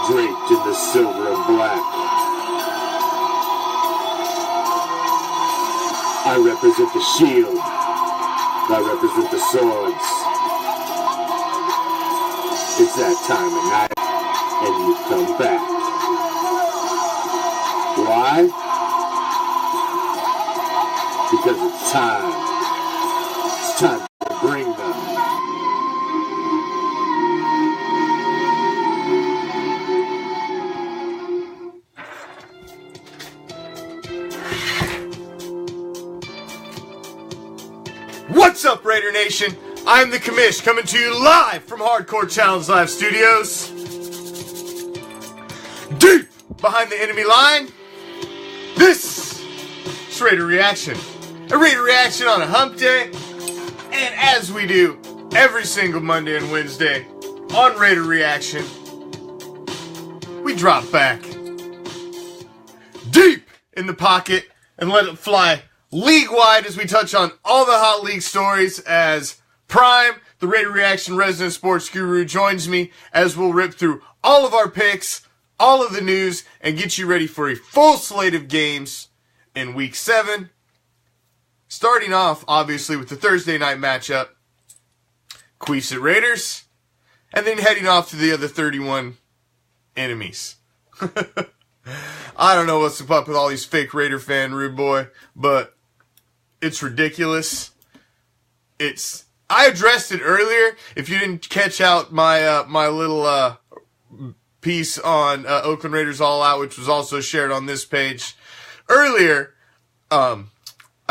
draped in the silver and black. I represent the shield. I represent the swords. It's that time of night, and you come back. Why? Because it's time. It's time to bring them. What's up, Raider Nation? I'm the Commish, coming to you live from Hardcore Challenge Live Studios. Deep behind the enemy line, this is Raider Reaction. A Raider Reaction on a hump day. And as we do every single Monday and Wednesday on Raider Reaction, we drop back deep in the pocket and let it fly league-wide as we touch on all the hot league stories as Prime, the Raider Reaction resident sports guru, joins me as we'll rip through all of our picks, all of the news, and get you ready for a full slate of games in Week 7. Starting off, obviously, with the Thursday night matchup, Queefs at Raiders, and then heading off to the other 31 enemies. I don't know what's up with all these fake Raider fan, rude boy, but it's ridiculous. I addressed it earlier. If you didn't catch out my my little piece on Oakland Raiders All Out, which was also shared on this page earlier, I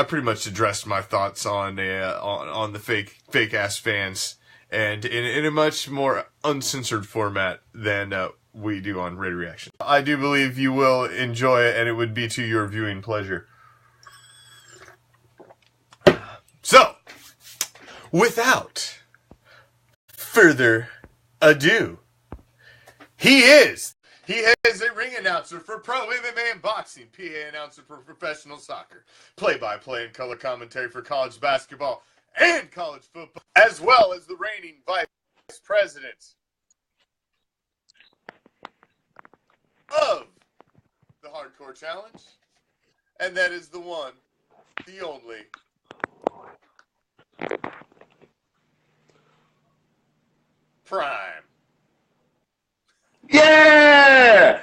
pretty much addressed my thoughts on the fake ass fans, and in a much more uncensored format than we do on Raider Reaction. I do believe you will enjoy it, and it would be to your viewing pleasure. So, without further ado, he is a ring announcer for pro MMA and boxing, PA announcer for professional soccer, play-by-play and color commentary for college basketball and college football, as well as the reigning vice president of the Hardcore Challenge, and that is the one, the only, Prime. Yeah!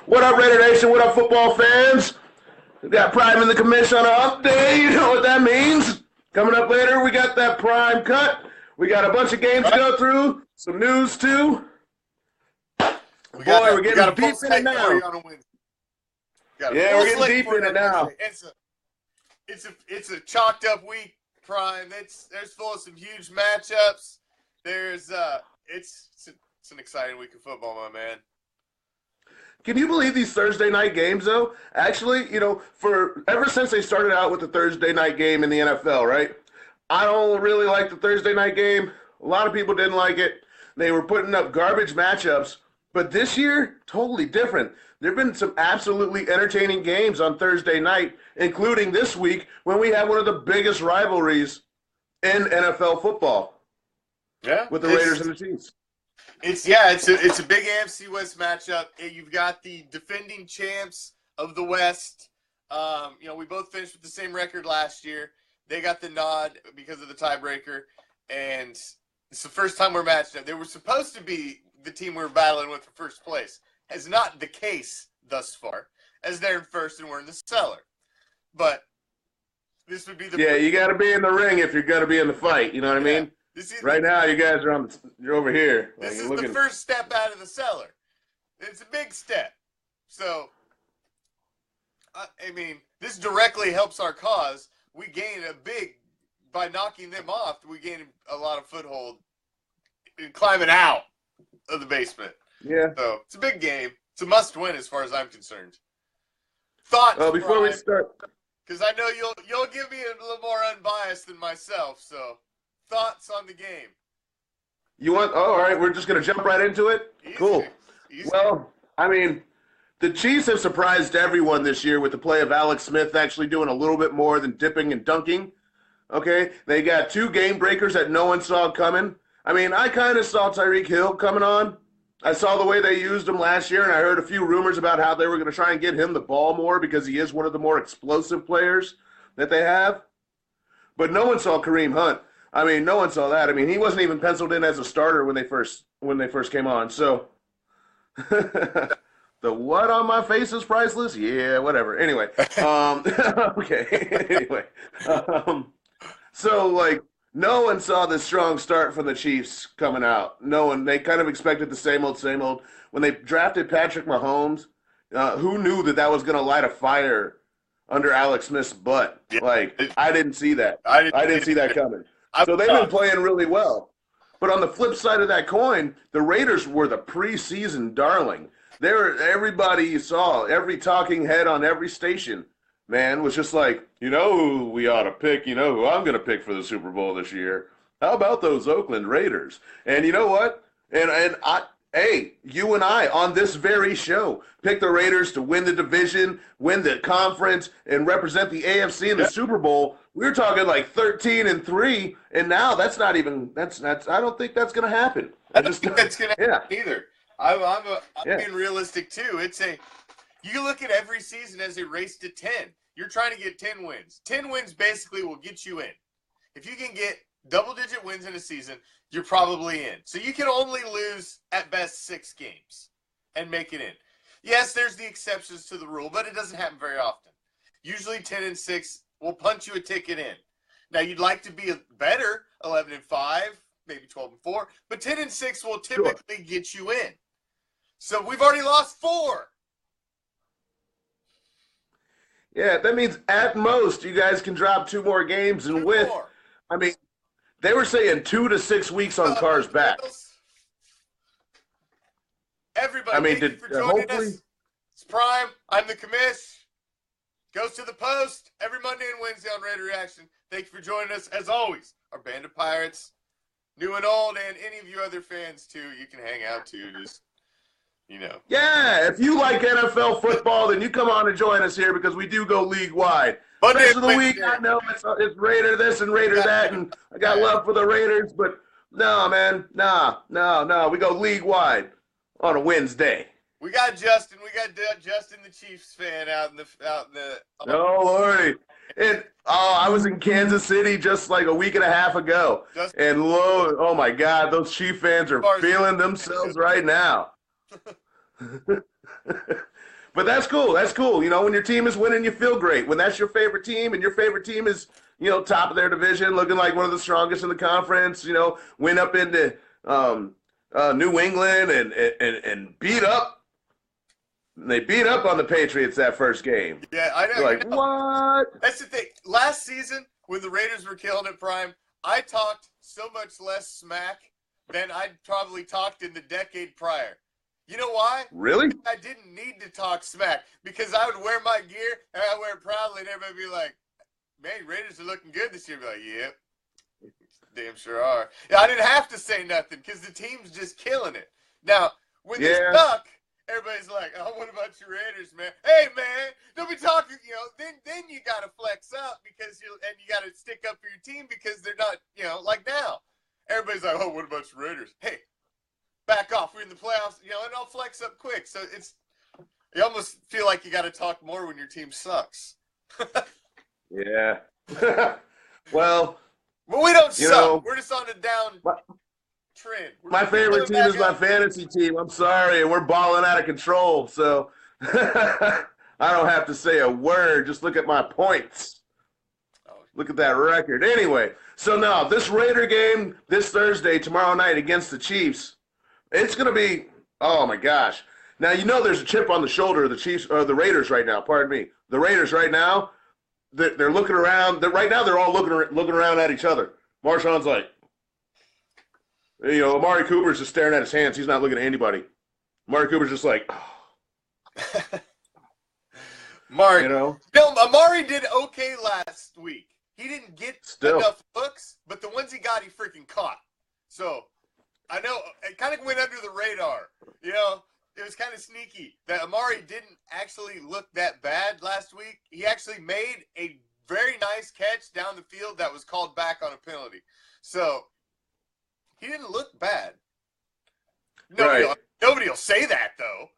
What up, Raider Nation? What up, football fans? We got Prime in the Commish on a hump day. You know what that means. Coming up later, we got that Prime cut. We got a bunch of games to go through. Some news, too. We're getting deep in it now. Yeah, we're getting deep in it now. It's a chalked up week, Prime. There's full of some huge matchups. It's an exciting week of football, my man. Can you believe these Thursday night games, though? Actually, ever since they started out with the Thursday night game in the NFL, right? I don't really like the Thursday night game. A lot of people didn't like it. They were putting up garbage matchups. But this year, totally different. There have been some absolutely entertaining games on Thursday night, including this week when we have one of the biggest rivalries in NFL football. Yeah, with the Raiders and the Chiefs. It's a big AFC West matchup. You've got the defending champs of the West. We both finished with the same record last year. They got the nod because of the tiebreaker, and it's the first time we're matched up. They were supposed to be the team we were battling with for first place. Has not the case thus far, as they're in first and we're in the cellar. But this would be the you got to be in the ring if you're going to be in the fight. You know what I mean? Right now, you guys are you're over here. This is the first step out of the cellar. It's a big step. So, this directly helps our cause. We gain by knocking them off, we gain a lot of foothold in climbing out of the basement. Yeah. So, it's a big game. It's a must-win as far as I'm concerned. Thoughts, before we start. Because I know you'll give me a little more unbiased than myself, so thoughts on the game. All right, we're just going to jump right into it? Easy. Cool. Easy. Well, the Chiefs have surprised everyone this year with the play of Alex Smith actually doing a little bit more than dipping and dunking. Okay? They got two game breakers that no one saw coming. I kind of saw Tyreek Hill coming on. I saw the way they used him last year, and I heard a few rumors about how they were going to try and get him the ball more because he is one of the more explosive players that they have. But no one saw Kareem Hunt. I mean, no one saw that. I mean, he wasn't even penciled in as a starter when they first came on. So the what on my face is priceless? Yeah, whatever. Anyway, okay. Anyway, so like no one saw this strong start from the Chiefs coming out. No one. They kind of expected the same old, same old. When they drafted Patrick Mahomes, who knew that was going to light a fire under Alex Smith's butt? Yeah. Like I didn't see that. I didn't see that coming. So they've been playing really well. But on the flip side of that coin, the Raiders were the preseason darling. Everybody you saw, every talking head on every station, man, was just like, you know who we ought to pick, you know who I'm going to pick for the Super Bowl this year. How about those Oakland Raiders? And you know what? Hey, you and I on this very show picked the Raiders to win the division, win the conference, and represent the AFC in the Super Bowl. We were talking like 13-3, and now that's not even that's I don't think that's going to happen. I don't think that's going to happen either. I'm being realistic too. You look at every season as a race to 10. You're trying to get 10 wins. 10 wins basically will get you in. If you can get double-digit wins in a season, you're probably in. So you can only lose at best 6 games and make it in. Yes, there's the exceptions to the rule, but it doesn't happen very often. Usually 10-6 will punch you a ticket in. Now you'd like to be better, 11-5, maybe 12-4, but 10-6 will typically get you in. So we've already lost 4. Yeah, that means at most you guys can drop 2 more games and win. I mean, they were saying 2 to 6 weeks on Carr's back. Everybody, thank you for joining us. It's Prime. I'm the Commish. Goes to the post every Monday and Wednesday on Raider Reaction. Thank you for joining us. As always, our band of pirates, new and old, and any of you other fans too, you can hang out too. Just, you know. Yeah, if you like NFL football, then you come on and join us here because we do go league wide. Monday Rest of the week, I know it's Raider this and Raider that, and I got love for the Raiders, but no, man, no. We go league wide on a Wednesday. We got Justin. We got Justin, the Chiefs fan, out in the. Oh Lordy! And I was in Kansas City just like a week and a half ago, and oh my God, those Chief fans are feeling themselves right now. But that's cool. That's cool. You know, when your team is winning, you feel great. When that's your favorite team, and your favorite team is, you know, top of their division, looking like one of the strongest in the conference. You know, went up into New England and beat up. They beat up on the Patriots that first game. Yeah, I know. You're like, what? That's the thing. Last season, when the Raiders were killing it, Prime, I talked so much less smack than I'd probably talked in the decade prior. You know why? Really? I didn't need to talk smack because I would wear my gear and I'd wear it proudly, and everybody would be like, man, Raiders are looking good this year. I'd be like, yep. Damn sure are. Yeah, I didn't have to say nothing because the team's just killing it. Now, when they suck, everybody's like, oh, what about your Raiders, man? Hey, man, don't be talking, you know, then you got to flex up because you got to stick up for your team because they're not, you know, like now. Everybody's like, oh, what about your Raiders? Hey, back off. We're in the playoffs, you know, and I'll flex up quick. So you almost feel like you got to talk more when your team sucks. Yeah. Well, we don't suck. We're just on a down trend. My favorite team is my fantasy team. I'm sorry, and we're balling out of control. So I don't have to say a word. Just look at my points. Look at that record. Anyway, so now this Raider game this Thursday, tomorrow night against the Chiefs, it's going to be, oh my gosh. Now, you know there's a chip on the shoulder of the Chiefs, or the Raiders right now, pardon me. The Raiders right now, they're looking around. Right now they're all looking around at each other. Marshawn's like, you know, Amari Cooper's just staring at his hands. He's not looking at anybody. Amari Cooper's just like, oh. Amari, you know? Amari did okay last week. He didn't get enough looks, but the ones he got, he freaking caught. So I know it kind of went under the radar. You know, it was kind of sneaky that Amari didn't actually look that bad last week. He actually made a very nice catch down the field that was called back on a penalty. So he didn't look bad. Nobody Nobody will say that, though.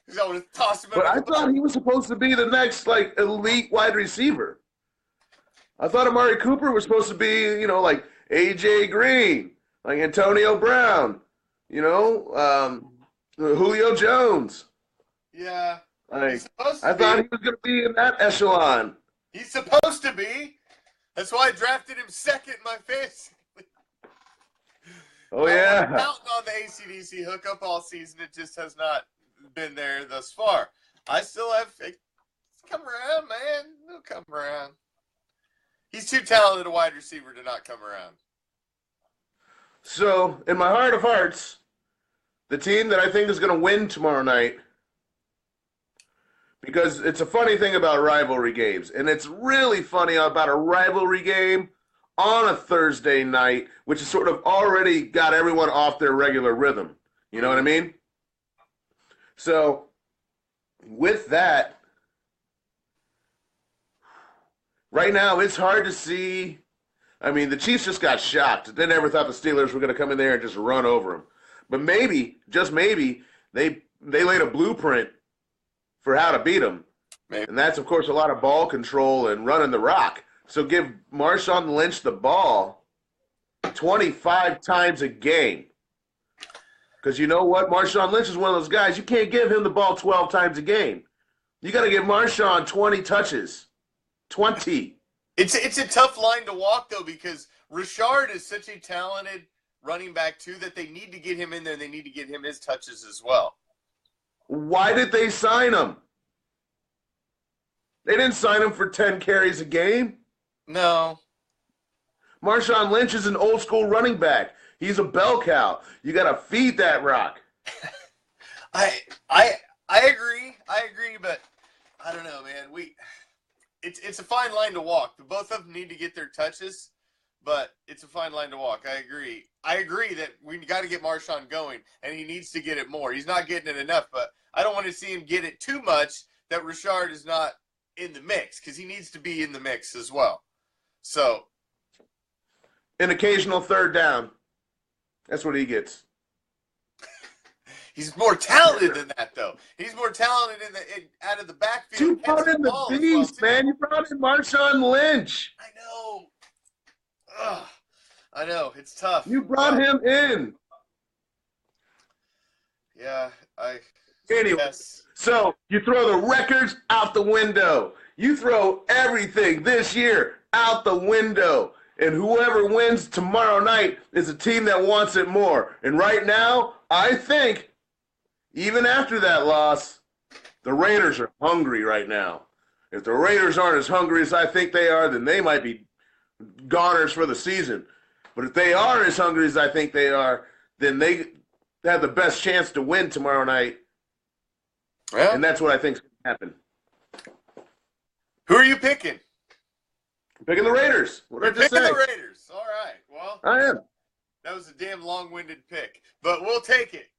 Because I would have tossed him. But I thought he was supposed to be the next, like, elite wide receiver. I thought Amari Cooper was supposed to be, you know, like A.J. Green, like Antonio Brown, you know, Julio Jones. Yeah. Like, I thought he was going to be in that echelon. He's supposed to be. That's why I drafted him second in my fantasy. Oh, yeah. I'm counting on the AC/DC hookup all season. It just has not been there thus far. I still have faith. Come around, man. He'll come around. He's too talented a wide receiver to not come around. So, in my heart of hearts, the team that I think is going to win tomorrow night, because it's a funny thing about rivalry games, and it's really funny about a rivalry game on a Thursday night, which has sort of already got everyone off their regular rhythm. You know what I mean? So, with that, right now it's hard to see. I mean, the Chiefs just got shocked. They never thought the Steelers were going to come in there and just run over them. But maybe, just maybe, they laid a blueprint for how to beat them. Maybe. And that's, of course, a lot of ball control and running the rock. So give Marshawn Lynch the ball 25 times a game. Because you know what? Marshawn Lynch is one of those guys, you can't give him the ball 12 times a game. You got to give Marshawn 20 touches. 20. It's a tough line to walk, though, because Richard is such a talented running back, too, that they need to get him in there. They need to get him his touches as well. Why did they sign him? They didn't sign him for 10 carries a game. No. Marshawn Lynch is an old-school running back. He's a bell cow. You got to feed that rock. I agree. I agree, but I don't know, man. It's a fine line to walk. Both of them need to get their touches, but it's a fine line to walk. I agree. I agree that we got to get Marshawn going, and he needs to get it more. He's not getting it enough, but I don't want to see him get it too much that Richard is not in the mix, because he needs to be in the mix as well. So, an occasional third down. That's what he gets. He's more talented than that, though. He's more talented out of the backfield. You brought in the beast, man. You brought in Marshawn Lynch. I know. Ugh. I know. It's tough. You brought him in. Yeah. Anyway, yes. So you throw the records out the window. You throw everything this year out the window. And whoever wins tomorrow night is a team that wants it more. And right now, I think, even after that loss, the Raiders are hungry right now. If the Raiders aren't as hungry as I think they are, then they might be goners for the season. But if they are as hungry as I think they are, then they have the best chance to win tomorrow night. Well, and that's what I think is going to happen. Who are you picking? I'm picking the Raiders. What You're did I just picking say? the Raiders. All right. Well, I am. that was a damn long-winded pick, but we'll take it.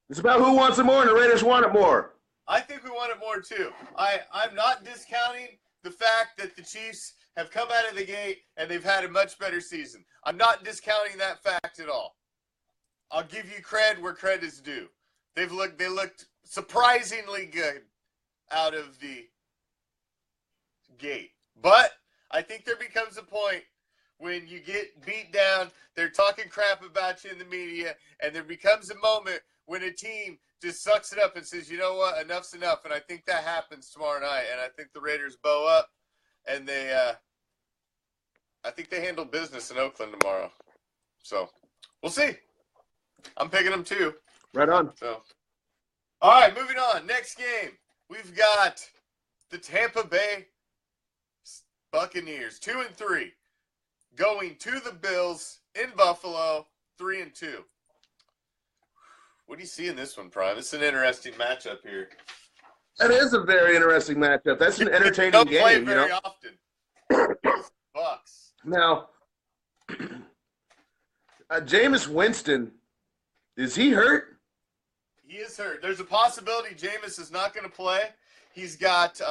It's about who wants it more, and the Raiders want it more. I think we want it more, too. I'm not discounting the fact that the Chiefs have come out of the gate and they've had a much better season. I'm not discounting that fact at all. I'll give you cred where cred is due. They looked surprisingly good out of the gate. But I think there becomes a point when you get beat down, they're talking crap about you in the media, and there becomes a moment when a team just sucks it up and says, you know what, enough's enough. And I think that happens tomorrow night. And I think the Raiders bow up, and I think they handle business in Oakland tomorrow. So we'll see. I'm picking them too. Right on. So, all right, moving on. Next game, we've got the Tampa Bay Buccaneers, 2-3, going to the Bills in Buffalo, 3-2. What do you see in this one, Prime? It's an interesting matchup here. That is a very interesting matchup. That's an entertaining Don't play game, you know. very often. Bucks. Now, Jameis Winston, is he hurt? He is hurt. There's a possibility Jameis is not going to play. He's got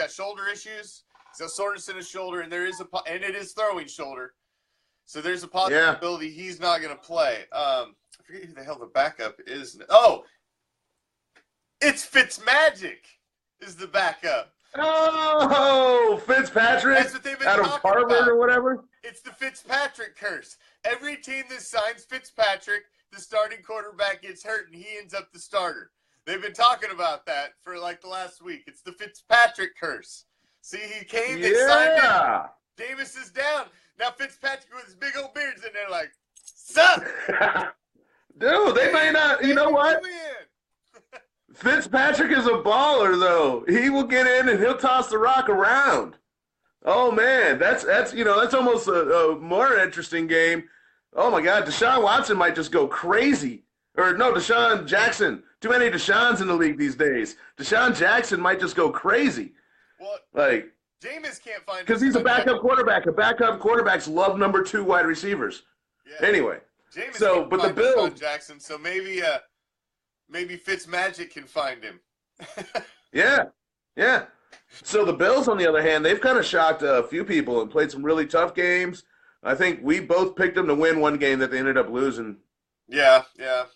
shoulder issues. He's got soreness in his shoulder, and it is throwing shoulder. So there's a possibility he's not going to play. I forget who the hell the backup is. Oh, it's Fitzmagic is the backup. Oh, Fitzpatrick That's what they've been out of talking Harvard about. or whatever. It's the Fitzpatrick curse. Every team that signs Fitzpatrick, the starting quarterback gets hurt and he ends up the starter. They've been talking about that for like the last week. It's the Fitzpatrick curse. See, he came, they signed him. Jameis is down. Now Fitzpatrick with his big old beards in there like, sup? Dude, they may not, you know what? Fitzpatrick is a baller, though. He will get in and he'll toss the rock around. Oh man, that's almost a more interesting game. Oh my God, Deshaun Watson might just go crazy. Or no, Deshaun Jackson. Too many Deshaun's in the league these days. Deshaun Jackson might just go crazy. What? Like, Jameis can't find because he's a backup quarterback. A backup quarterbacks love number 2 wide receivers. Yeah. Anyway, Jameis so but the Bills, Jackson. So maybe Fitzmagic can find him. yeah. So the Bills, on the other hand, they've kind of shocked a few people and played some really tough games. I think we both picked them to win one game that they ended up losing. Yeah.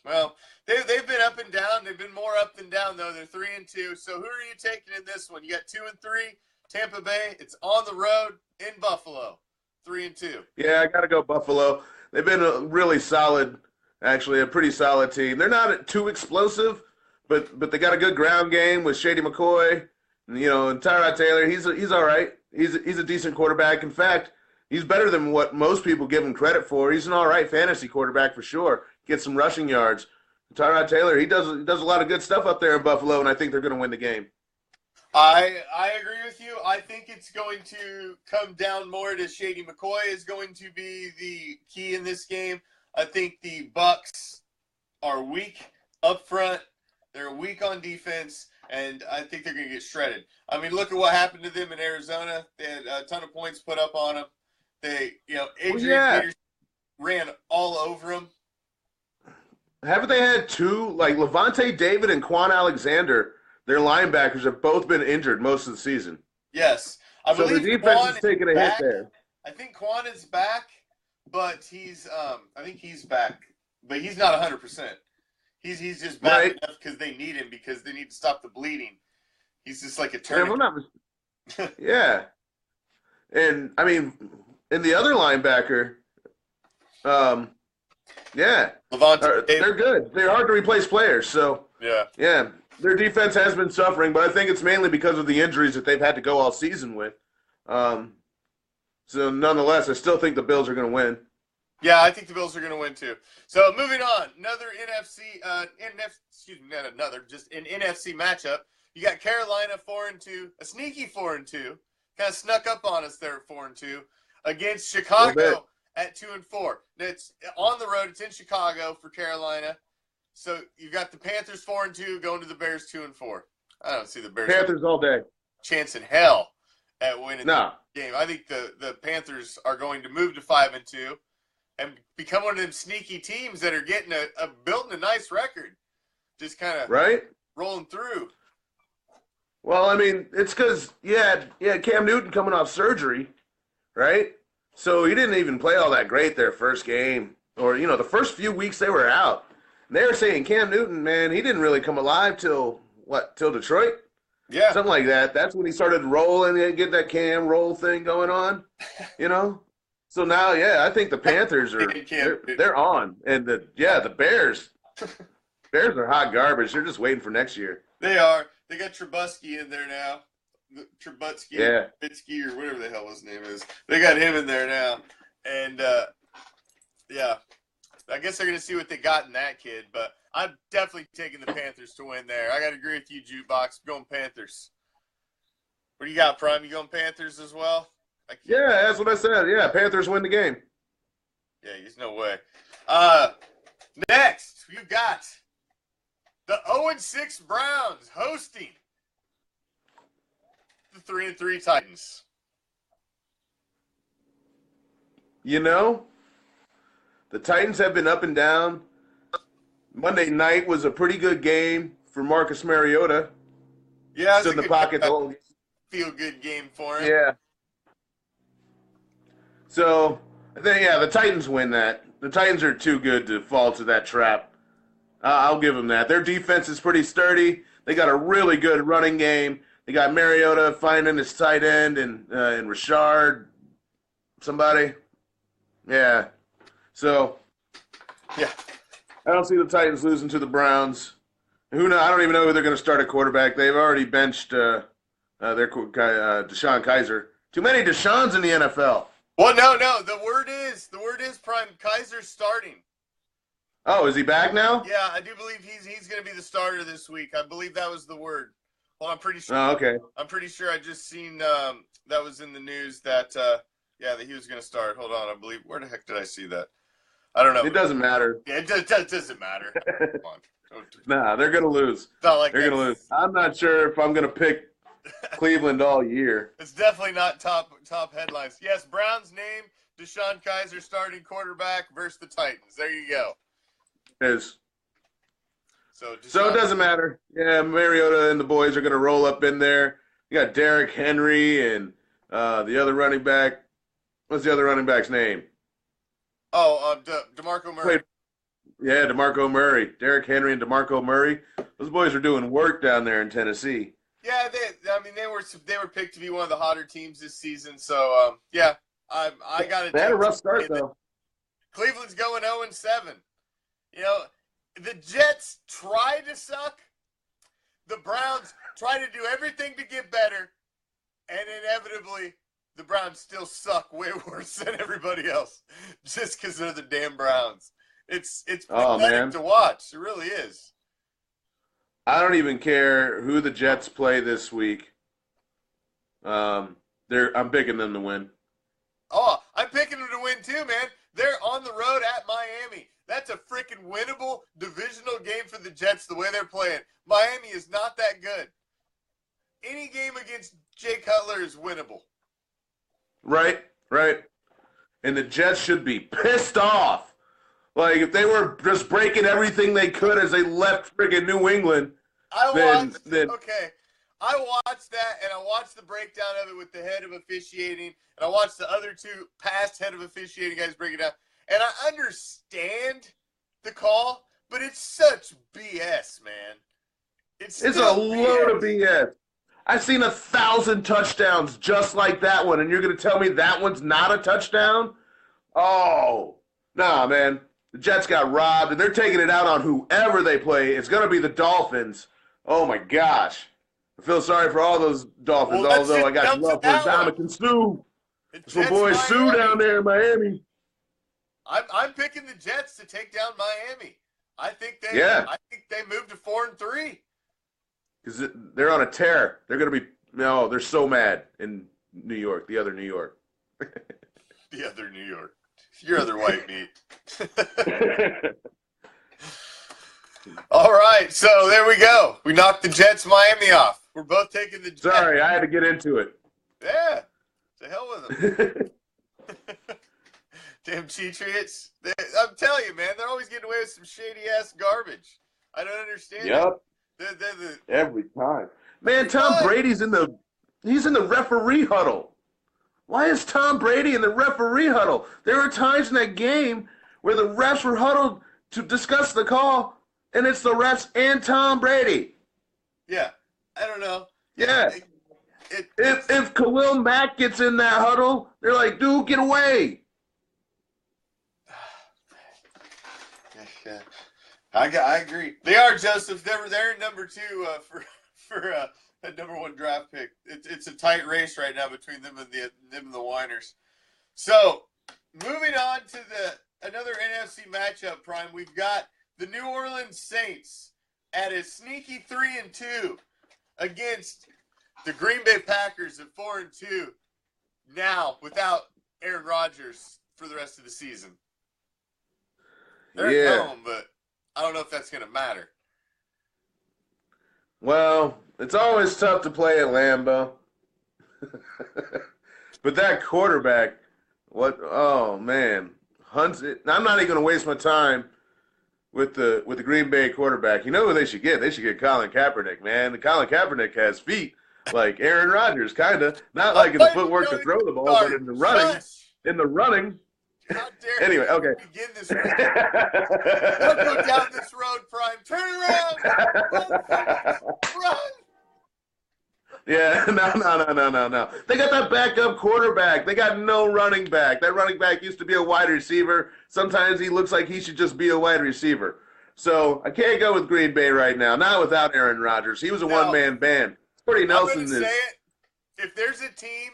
Well, they've been up and down. They've been more up than down though. They're 3-2. So who are you taking in this one? You got 2-3. Tampa Bay. It's on the road in Buffalo. 3-2. Yeah, I got to go Buffalo. They've been a really solid, actually a pretty solid team. They're not too explosive, but they got a good ground game with Shady McCoy. And Tyrod Taylor, he's all right. He's a decent quarterback. In fact, he's better than what most people give him credit for. He's an all right fantasy quarterback for sure. Gets some rushing yards. Tyrod Taylor, he does a lot of good stuff up there in Buffalo, and I think they're going to win the game. I agree with you. I think it's going to come down more to Shady McCoy is going to be the key in this game. I think the Bucs are weak up front. They're weak on defense. And I think they're going to get shredded. I mean, look at what happened to them in Arizona. They had a ton of points put up on them. Adrian Peterson ran all over them. Haven't they had two, like Levante David and Quan Alexander, their linebackers have both been injured most of the season? Yes. I believe the defense is taking a hit there. I think Quan is back, but he's back, but he's not 100%. He's just back enough because they need him because they need to stop the bleeding. He's just like a tourniquet. Yeah. And, I mean, and the other linebacker, they're good. They're hard to replace players. So, yeah, their defense has been suffering, but I think it's mainly because of the injuries that they've had to go all season with. So, nonetheless, I still think the Bills are going to win. Yeah, I think the Bills are going to win too. So moving on, an NFC matchup. You got Carolina 4-2, a sneaky 4-2, kind of snuck up on us there at 4-2 against Chicago at 2-4. It's on the road. It's in Chicago for Carolina. So you've got the Panthers 4-2 going to the Bears 2-4. I don't see the Bears Panthers all day. Chance in hell at winning the game. I think the Panthers are going to move to 5-2. And become one of them sneaky teams that are getting building a nice record, just kind of rolling through. Well, I mean, it's because Cam Newton coming off surgery, right? So he didn't even play all that great their first game, or the first few weeks they were out. And they were saying Cam Newton, man, he didn't really come alive till Detroit? Yeah, something like that. That's when he started rolling and get that Cam roll thing going on, So now, I think the Panthers they're on, and the Bears are hot garbage. They're just waiting for next year. They are. They got Trubisky in there now. Trubisky, Trubisky, or whatever the hell his name is. They got him in there now, and I guess they're gonna see what they got in that kid. But I'm definitely taking the Panthers to win there. I gotta agree with you, Jukebox. I'm going Panthers. What do you got, Prime? You going Panthers as well? Yeah, that's what I said. Yeah, Panthers win the game. Yeah, there's no way. Next, you got the 0-6 Browns hosting the 3-3 Titans. The Titans have been up and down. Monday night was a pretty good game for Marcus Mariota. Yeah, stood in the pocket the whole game. Feel-good game for him. Yeah. So, I think, the Titans win that. The Titans are too good to fall to that trap. I'll give them that. Their defense is pretty sturdy. They got a really good running game. They got Mariota finding his tight end and Rashard, somebody. Yeah. So, Yeah. I don't see the Titans losing to the Browns. Who knows? I don't even know who they're going to start at quarterback. They've already benched their Deshaun Kaiser. Too many Deshaun's in the NFL. Well, no. The word is Prime. Kaiser's starting. Oh, is he back now? Yeah, I do believe he's going to be the starter this week. I believe that was the word. Well, I'm pretty sure. Oh, okay. I'm pretty sure I just seen that was in the news that that he was going to start. Hold on, I believe. Where the heck did I see that? I don't know. It doesn't matter. Yeah, it doesn't matter. Come on. Nah, they're going to lose. Not like they're going to lose. I'm not sure if I'm going to pick Cleveland all year. It's definitely not top headlines. Yes, Browns name Deshaun Kaiser starting quarterback versus the Titans. There you go. It is. So it doesn't matter. Yeah, Mariota and the boys are going to roll up in there. You got Derrick Henry and the other running back. What's the other running back's name? Oh, DeMarco Murray. Yeah, DeMarco Murray. Derrick Henry and DeMarco Murray. Those boys are doing work down there in Tennessee. Yeah, they were picked to be one of the hotter teams this season. So I got it. They had a rough start though. Cleveland's going 0-7. You know, the Jets try to suck. The Browns try to do everything to get better, and inevitably, the Browns still suck way worse than everybody else, just because they're the damn Browns. It's pathetic to watch. It really is. I don't even care who the Jets play this week. I'm picking them to win. Oh, I'm picking them to win too, man. They're on the road at Miami. That's a freaking winnable divisional game for the Jets the way they're playing. Miami is not that good. Any game against Jay Cutler is winnable. Right. And the Jets should be pissed off. Like, if they were just breaking everything they could as they left friggin' New England, I watched that, and I watched the breakdown of it with the head of officiating, and I watched the other two past head of officiating guys break it down. And I understand the call, but it's such BS, man. It's a load of BS. I've seen 1,000 touchdowns just like that one, and you're going to tell me that one's not a touchdown? Oh, nah, man. The Jets got robbed, and they're taking it out on whoever they play. It's going to be the Dolphins. Oh, my gosh. I feel sorry for all those Dolphins, although I got love for Dominican Sue. It's my boy Sue down there in Miami. I'm picking the Jets to take down Miami. I think they moved to 4-3. Because they're on a tear. They're going to be they're so mad in New York, the other New York. The other New York. Your other white meat. All right, so there we go. We knocked the Jets Miami off. We're both taking the Jets. Sorry, I had to get into it. Yeah, to hell with them. Damn Cheatriots. I'm telling you, man, they're always getting away with some shady-ass garbage. I don't understand Yep. Every time. Man, Tom Brady's in the referee huddle. Why is Tom Brady in the referee huddle? There were times in that game where the refs were huddled to discuss the call, and it's the refs and Tom Brady. Yeah, I don't know. Yeah. If Khalil Mack gets in that huddle, they're like, dude, get away. Yeah. I agree. They are, Joseph. They're number 2 for that number 1 draft pick. It's a tight race right now between them and the Winers. So moving on to another NFC matchup, Prime. We've got the New Orleans Saints at a sneaky 3-2 against the Green Bay Packers at 4-2. Now without Aaron Rodgers for the rest of the season. They're at home, but I don't know if that's going to matter. Well, it's always tough to play at Lambeau. But that quarterback, oh, man. I'm not even going to waste my time with the Green Bay quarterback. You know who they should get? They should get Colin Kaepernick, man. Colin Kaepernick has feet like Aaron Rodgers, kind of. Not like in the footwork to throw the ball, but in the running. How dare Anyway, you okay. begin this road? Don't go down this road, Prime. Turn around. Run. Yeah, no. They got that backup quarterback. They got no running back. That running back used to be a wide receiver. Sometimes he looks like he should just be a wide receiver. So I can't go with Green Bay right now. Not without Aaron Rodgers. He was a one-man band. Cordy Nelson I'm going to say it. If there's a team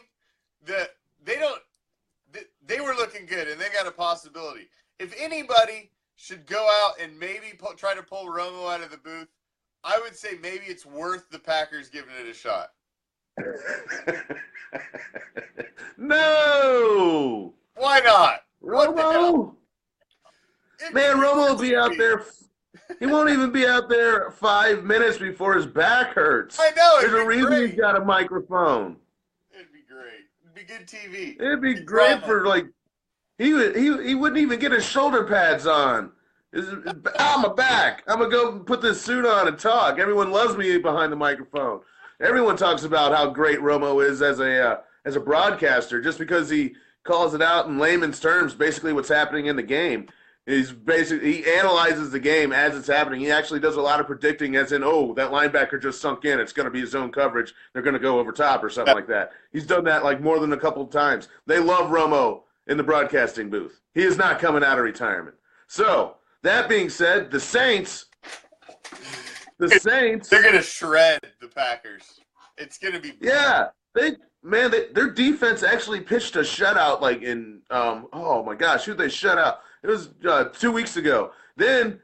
that they were looking good and they got a possibility. If anybody should go out and maybe try to pull Romo out of the booth, I would say maybe it's worth the Packers giving it a shot. No. Why not? Romo? Man, Romo will be out there. He won't even be out there 5 minutes before his back hurts. I know. There's a reason he's got a microphone. It'd be great. It'd be good TV. It'd be great for like he wouldn't even get his shoulder pads on. I'm back. I'm gonna go put this suit on and talk. Everyone loves me behind the microphone. Everyone talks about how great Romo is as a broadcaster, just because he calls it out in layman's terms, basically what's happening in the game. He analyzes the game as it's happening. He actually does a lot of predicting, as in, oh, that linebacker just sunk in. It's going to be zone coverage. They're going to go over top or something like that. He's done that like more than a couple of times. They love Romo in the broadcasting booth. He is not coming out of retirement. So that being said, the Saints. They're going to shred the Packers. It's going to be. Yeah, their defense actually pitched a shutout like in oh my gosh, who'd they shut out? It was 2 weeks ago. Then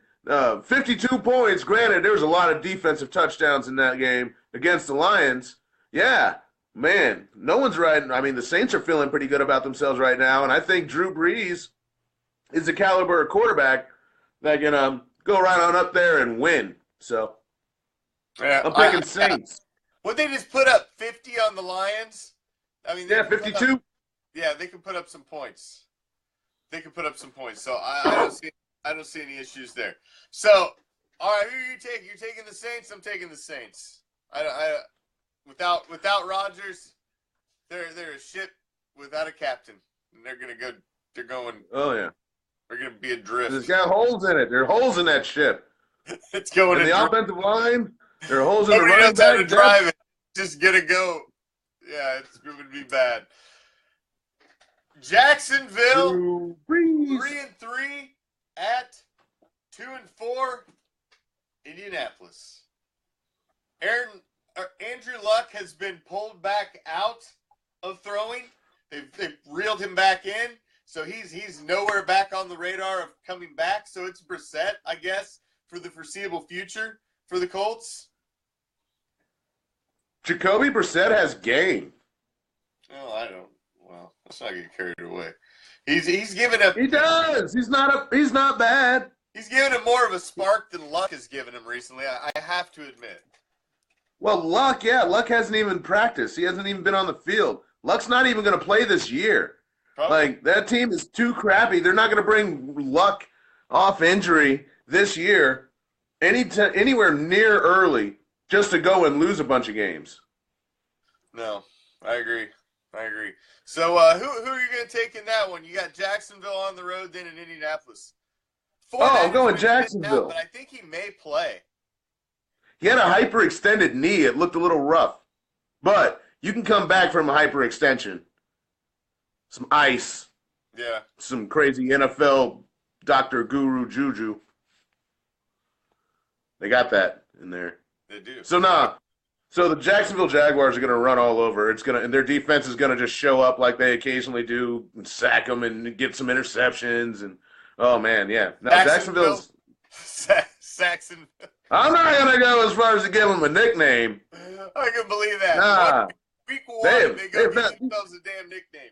52 points. Granted, there was a lot of defensive touchdowns in that game against the Lions. Yeah, man, no one's riding. I mean, the Saints are feeling pretty good about themselves right now, and I think Drew Brees is the caliber of quarterback that can go right on up there and win. So yeah, I'm picking Saints. Would they just put up 50 on the Lions? I mean, 52. Yeah, they can put up some points. So I don't see any issues there. So, all right, who are you taking? You're taking the Saints. I'm taking the Saints. Without Rodgers, they're a ship without a captain, and they're gonna go. They're going. Oh yeah. They're gonna be adrift. It's got holes in it. There are holes in that ship. It's going. In the offensive line, there are holes in the running knows how to back. drive it. Just gonna go. Yeah, it's going to be bad. Jacksonville 3-3 at 2-4. Indianapolis. Andrew Luck has been pulled back out of throwing. They've reeled him back in, so he's nowhere back on the radar of coming back. So it's Brissett, I guess, for the foreseeable future for the Colts. Jacoby Brissett has game. Oh, I don't. Well, let's not get carried away. He's given him. He does. He's not bad. He's given him more of a spark than Luck has given him recently. I have to admit. Well, Luck hasn't even practiced. He hasn't even been on the field. Luck's not even going to play this year. Probably. Like, that team is too crappy. They're not going to bring Luck off injury this year anywhere near early just to go and lose a bunch of games. No, I agree. So, who are you going to take in that one? You got Jacksonville on the road, then in Indianapolis. I'm going Jacksonville. But I think he may play. He had a hyperextended knee. It looked a little rough. But you can come back from a hyperextension. Some ice. Yeah. Some crazy NFL Dr. Guru Juju. They got that in there. They do. So the Jacksonville Jaguars are going to run all over. And their defense is going to just show up like they occasionally do and sack them and get some interceptions. And oh man, yeah. No, Jacksonville's Saxon. I'm not going to go as far as to give them a nickname. I can believe that. Nah. Week one, they go give themselves a damn nickname.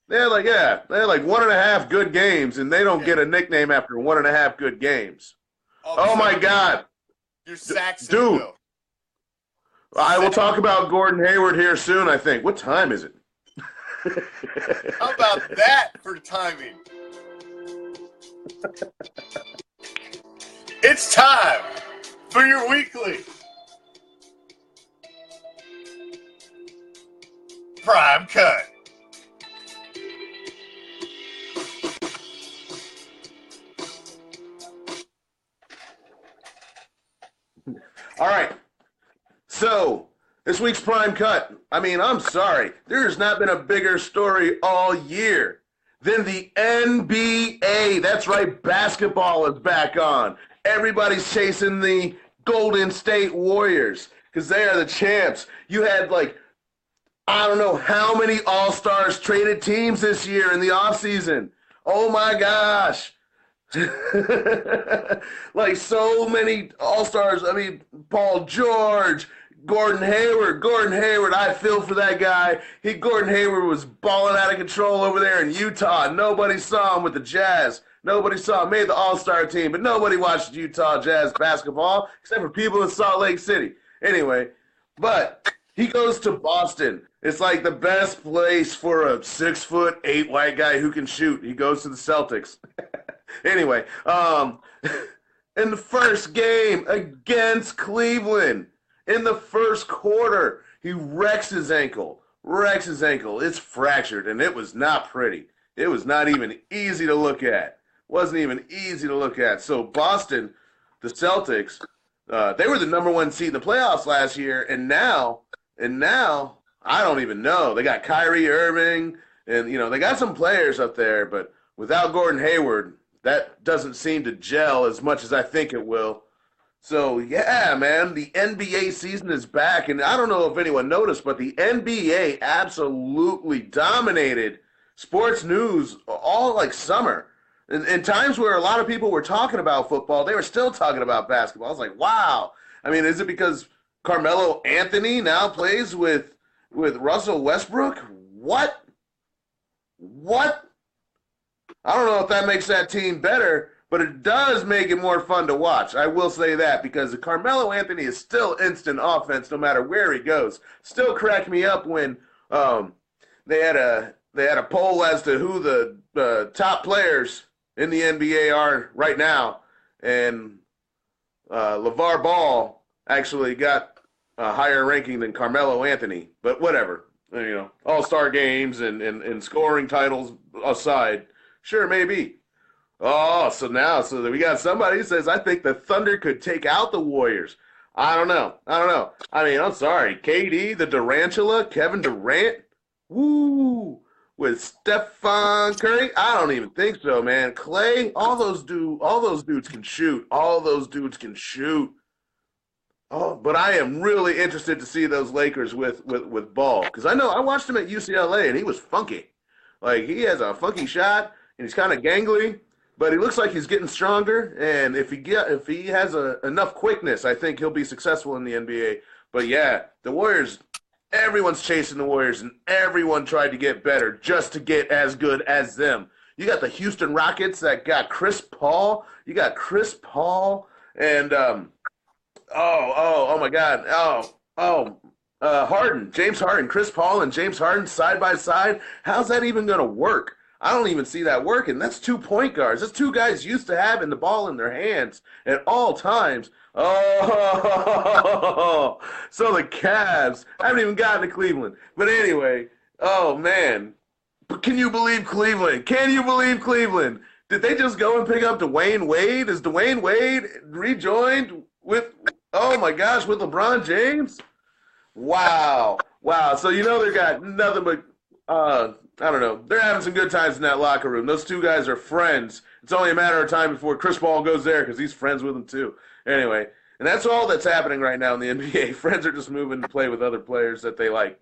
They had like 1.5 good games, and they don't get a nickname after 1.5 good games. Oh my God. You're Saxonville. Dude. I will talk about Gordon Hayward here soon, I think. What time is it? How about that for timing? It's time for your weekly Prime Cut. All right. So, this week's Prime Cut. I mean, I'm sorry. There's not been a bigger story all year than the NBA. That's right, basketball is back on. Everybody's chasing the Golden State Warriors because they are the champs. You had, like, I don't know how many All-Stars traded teams this year in the offseason. Oh, my gosh. Like, so many All-Stars. I mean, Paul George, Gordon Hayward, I feel for that guy. Gordon Hayward was balling out of control over there in Utah. Nobody saw him with the Jazz. Nobody saw him. Made the All-Star team, but nobody watched Utah Jazz basketball except for people in Salt Lake City. Anyway, but he goes to Boston. It's like the best place for a 6'8" white guy who can shoot. He goes to the Celtics. Anyway, in the first game against Cleveland, in the first quarter, he wrecks his ankle. It's fractured, and it was not pretty. It was not even easy to look at. Wasn't even easy to look at. So Boston, the Celtics, they were the number one seed in the playoffs last year, and now, I don't even know. They got Kyrie Irving, and, they got some players up there, but without Gordon Hayward, that doesn't seem to gel as much as I think it will. So, yeah, man, the NBA season is back, and I don't know if anyone noticed, but the NBA absolutely dominated sports news all, like, summer. In times where a lot of people were talking about football, they were still talking about basketball. I was like, wow. I mean, is it because Carmelo Anthony now plays with Russell Westbrook? What? I don't know if that makes that team better, but it does make it more fun to watch. I will say that, because Carmelo Anthony is still instant offense no matter where he goes. Still cracked me up when they had a poll as to who the top players in the NBA are right now, and LeVar Ball actually got a higher ranking than Carmelo Anthony. But whatever, All-Star games and scoring titles aside, sure, maybe. Oh, so we got somebody who says, I think the Thunder could take out the Warriors. I don't know. I mean, I'm sorry. KD, the Durantula, Kevin Durant, woo, with Stephen Curry? I don't even think so, man. Clay, all those dudes can shoot. Oh, but I am really interested to see those Lakers with Ball, because I watched him at UCLA and he was funky. Like, he has a funky shot and he's kind of gangly, but he looks like he's getting stronger. And if he has enough quickness, I think he'll be successful in the NBA. But yeah, the Warriors, everyone's chasing the Warriors, and everyone tried to get better just to get as good as them. You got the Houston Rockets that got Chris Paul. And oh my God, Harden, James Harden, Chris Paul and James Harden side by side. How's that even going to work? I don't even see that working. That's 2 point guards. That's two guys used to having the ball in their hands at all times. Oh, so the Cavs haven't even gotten to Cleveland. But anyway, oh, man. Can you believe Cleveland? Did they just go and pick up Dwayne Wade? Is Dwayne Wade rejoined with, oh, my gosh, with LeBron James? Wow. So, they got nothing but, I don't know. They're having some good times in that locker room. Those two guys are friends. It's only a matter of time before Chris Paul goes there, because he's friends with them too. Anyway, and that's all that's happening right now in the NBA. Friends are just moving to play with other players that they like,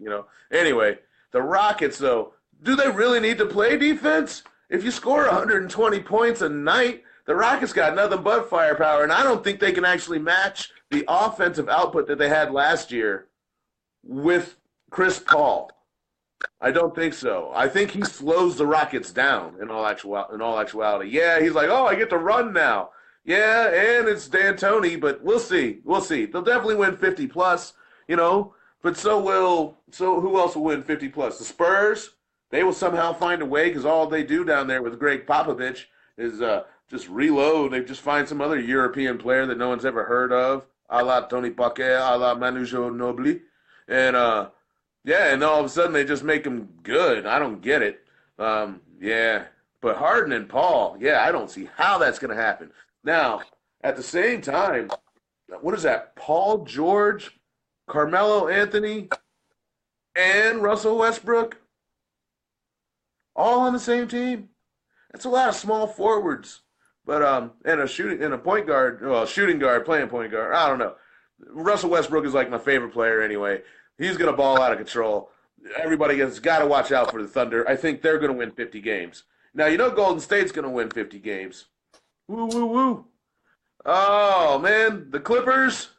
Anyway, the Rockets, though, do they really need to play defense? If you score 120 points a night, the Rockets got nothing but firepower, and I don't think they can actually match the offensive output that they had last year with Chris Paul. I don't think so. I think he slows the Rockets down in all actuality. Yeah, he's like, oh, I get to run now. Yeah, and it's D'Antoni, but we'll see. They'll definitely win 50 plus, but so who else will win 50 plus? The Spurs, they will somehow find a way, because all they do down there with Greg Popovich is just reload. They just find some other European player that no one's ever heard of, a la Tony Parker, a la Manu Ginobili, and yeah, and all of a sudden they just make them good. I don't get it. Yeah, but Harden and Paul, yeah, I don't see how that's going to happen. Now, at the same time, what is that? Paul George, Carmelo Anthony, and Russell Westbrook all on the same team. That's a lot of small forwards. But and a point guard, well, shooting guard, playing point guard. I don't know. Russell Westbrook is like my favorite player anyway. He's gonna ball out of control. Everybody has got to watch out for the Thunder. I think they're gonna win 50 games. Now you know Golden State's gonna win 50 games. Woo woo woo. Oh man, the Clippers.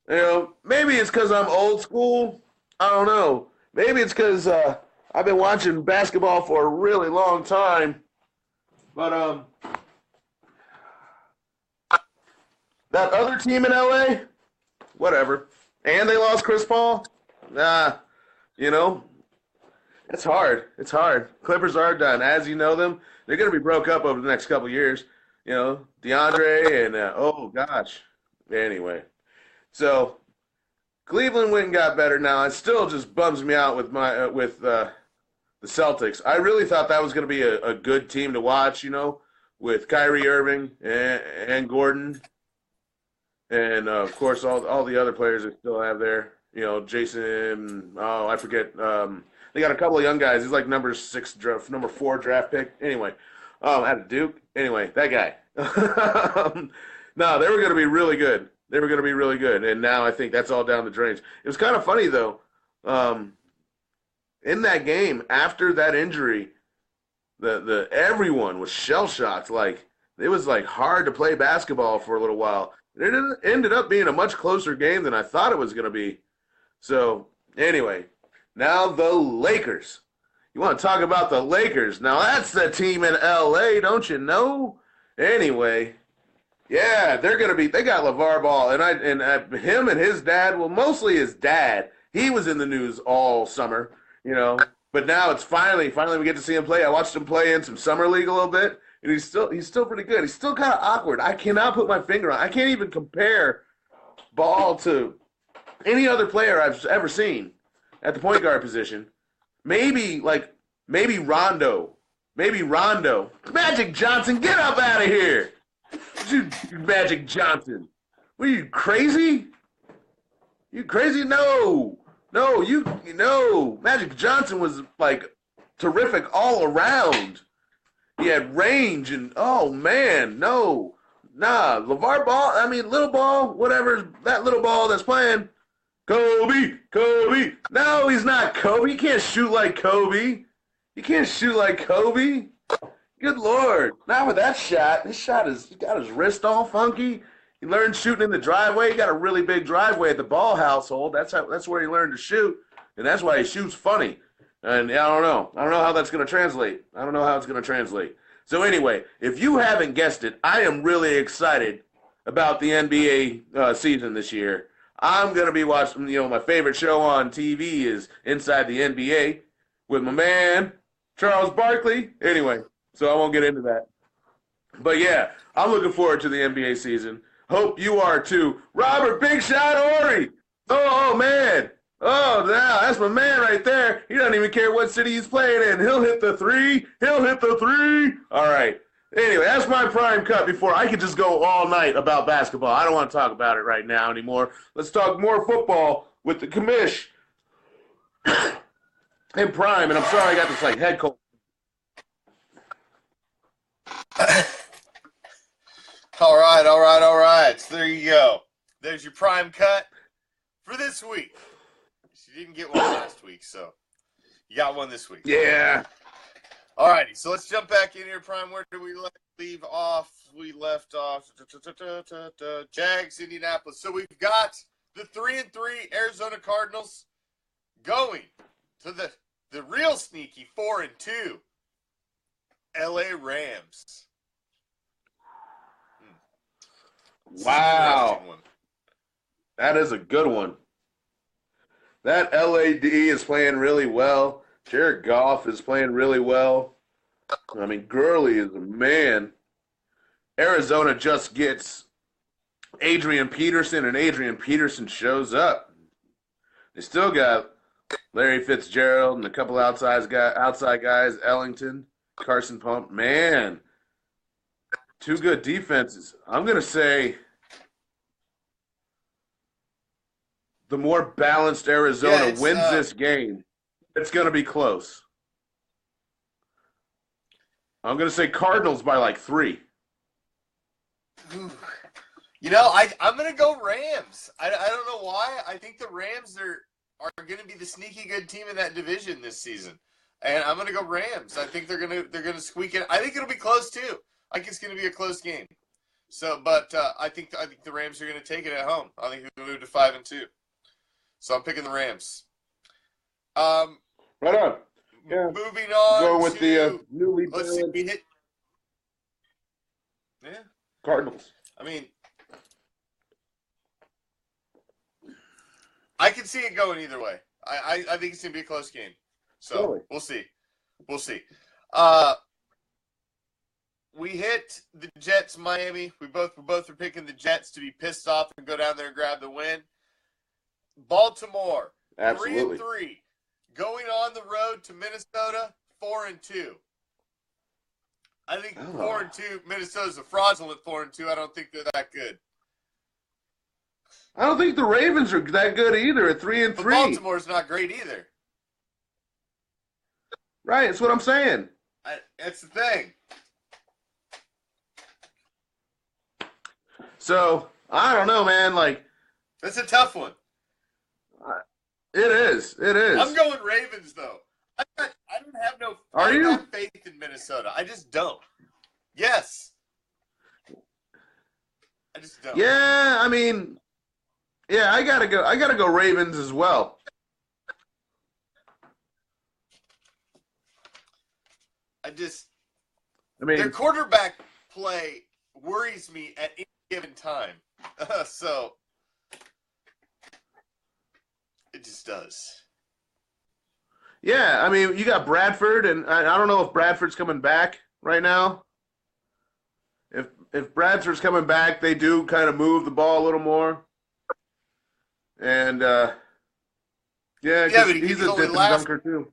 You know, maybe it's because I'm old school. I don't know. Maybe it's because I've been watching basketball for a really long time. But that other team in LA, whatever. And they lost Chris Paul. Nah, you know, it's hard. It's hard. Clippers are done. As you know them, they're going to be broke up over the next couple of years. You know, DeAndre and, oh, gosh. Anyway, so Cleveland went and got better now. It still just bums me out with the Celtics. I really thought that was going to be a good team to watch, you know, with Kyrie Irving and Gordon. And, of course, all the other players they still have there. You know, Jason, I forget. They got a couple of young guys. He's like number 4 draft pick. Anyway, out of Duke. Anyway, that guy. No, they were going to be really good. They were going to be really good. And now I think that's all down the drains. It was kind of funny, though. In that game, after that injury, the everyone was shell-shocked. Like, it was, like, hard to play basketball for a little while. It ended up being a much closer game than I thought it was going to be. So, anyway, now the Lakers. You want to talk about the Lakers? Now, that's the team in L.A., don't you know? Anyway, yeah, they got LeVar Ball, and him and his dad, well, mostly his dad. He was in the news all summer, you know. But now it's finally we get to see him play. I watched him play in some summer league a little bit. And he's still pretty good. He's still kind of awkward. I cannot put my finger on. I can't even compare Ball to any other player I've ever seen at the point guard position. Maybe Rondo. Maybe Rondo. Magic Johnson, get up out of here. Magic Johnson. What are you, crazy? You crazy? No. Magic Johnson was like terrific all around. He had range and, oh, man, no. Nah, LeVar Ball, I mean, little ball, whatever, that little ball that's playing. Kobe. No, he's not Kobe. He can't shoot like Kobe. Good Lord. Not with that shot. This shot he got his wrist all funky. He learned shooting in the driveway. He got a really big driveway at the Ball household. That's where he learned to shoot, and that's why he shoots funny. And I don't know how that's going to translate. I don't know how it's going to translate. So anyway, if you haven't guessed it, I am really excited about the NBA season this year. I'm going to be watching, you know, my favorite show on TV is Inside the NBA with my man, Charles Barkley. Anyway, so I won't get into that. But yeah, I'm looking forward to the NBA season. Hope you are too. Robert Big Shot Horry. Oh, man. Oh, now that's my man right there. He doesn't even care what city he's playing in. He'll hit the three. All right. Anyway, that's my prime cut before I could just go all night about basketball. I don't want to talk about it right now anymore. Let's talk more football with the Commish and Prime. And I'm sorry I got this like head cold. All right. So there you go. There's your prime cut for this week. You didn't get one last week, so you got one this week. Yeah. All righty, so let's jump back in here, Prime. Where did we leave off? We left off Jags, Indianapolis. So we've got the 3-3 Arizona Cardinals going to the real sneaky 4-2 LA Rams. Wow. That is a good one. That LAD is playing really well. Jared Goff is playing really well. I mean, Gurley is a man. Arizona just gets Adrian Peterson, and Adrian Peterson shows up. They still got Larry Fitzgerald and a couple outside guys, Ellington, Carson Pump. Man, two good defenses. I'm going to say the more balanced Arizona Yeah, wins this game, it's going to be close. I'm going to say Cardinals by like 3. You know, I'm going to go Rams. I don't know why. I think the Rams are going to be the sneaky good team in that division this season. And I'm going to go Rams. I think they're going to squeak it. I think it'll be close too. I think it's going to be a close game. So, but I think the Rams are going to take it at home. I think they're going to move to 5-2. So I'm picking the Rams. Right on. Yeah. Moving on. Going with the newly let's see, we hit. Yeah. Cardinals. I mean, I can see it going either way. I think it's going to be a close game. So Really? We'll see. We hit the Jets, Miami. We both are picking the Jets to be pissed off and go down there and grab the win. Baltimore, Absolutely. 3-3, going on the road to Minnesota, 4-2. I think 4-2. Minnesota's a fraudulent 4-2. I don't think they're that good. I don't think the Ravens are that good either at 3-3. But Baltimore's not great either. Right, that's what I'm saying. That's the thing. So I don't know, man. Like, that's a tough one. it is. I'm going Ravens though. I don't have no. Are you? Have faith in Minnesota? I just don't. Yes. I just don't. Yeah, I mean, yeah, I gotta go Ravens as well. Their quarterback play worries me at any given time. So it just does. Yeah, I mean, you got Bradford, and I don't know if Bradford's coming back right now. If Bradford's coming back, they do kind of move the ball a little more. And yeah, but he's a dip dunker too.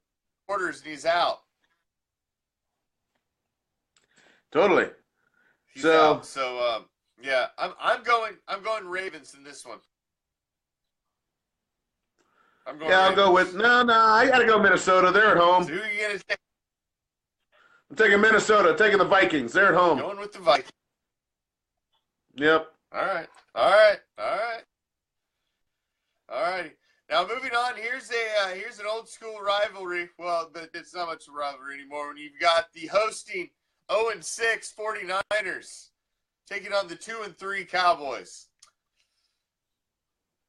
Quarters and he's out. Totally. He's out. So yeah, I'm going Ravens in this one. I'll Ravens. go with I gotta go Minnesota. They're at home. So who are you gonna take? I'm taking Minnesota, taking the Vikings. They're at home. Going with the Vikings. Yep. All right. Now moving on, here's an old school rivalry. Well, but it's not much of a rivalry anymore. When you've got the hosting 0-6 49ers taking on the 2-3 Cowboys.